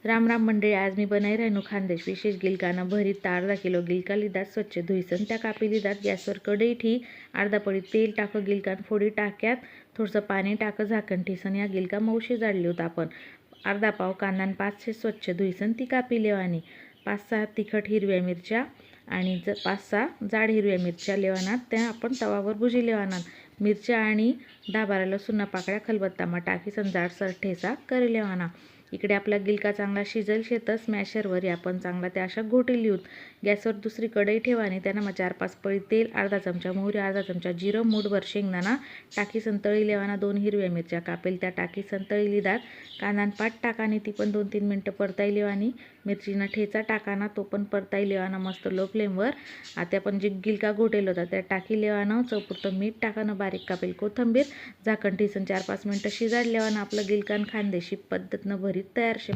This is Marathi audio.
राम राम मंडळी, आज मी बनाई राहणू खानदेश विशेष गिलकानं भरीत अर्धा किलो गिलका लिदात स्वच्छ धुईसन त्या कापी लिदात गॅसवर कढई ठी अर्धा पडी तेल टाक गिलकान फोडी टाक्यात थोडंसं पाणी टाक झाकण ठेसन या गिलका मौशी जाडली होत आपण अर्धा पाव कांदा 5-6 स्वच्छ धुईसन ती कापी लेवानी 5-6 तिखट हिरव्या मिरच्या आणि 5-6 जाड हिरव्या मिरच्या लेवानात त्या आपण तवावर भुजी लेवानात मिरच्या आणि 10-12 लसूण पाकळ्या खलबत्तामा टाकीसन जाडसर ठेसा करी लेवाना। इकडे आपला गिलका चांगला शिजल शेतस स्मॅशरवर आपण चांगला त्या अशा घोटी लिहूत गॅसवर दुसरी कढई ठेवानी त्यांना मग 4-5 पळी तेल अर्धा चमचा मोहरी अर्धा चमचा जिरं मूठभर शेंगदाणा टाकी संतळी लेवाना 2 हिरव्या मिरच्या कापेल त्या टाकी संतळी लिदात कांदा पाट टाकानी ती पण 2-3 मिनटं परताई लेवानी मिरचीना ठेचा टाकाना तो पण परताई लेवाना मस्त लो फ्लेमवर। आता आपण जे गिलका घोटेल होता त्या टाकी लेवाना चौपुरतं मीठ टाकानं बारीक कापेल कोथंबीर झाकण ठेसन 4-5 मिनटं शिजाड लेवाना आपलं गिलकान खानदेशी पद्धतनं भरीत तयार शे।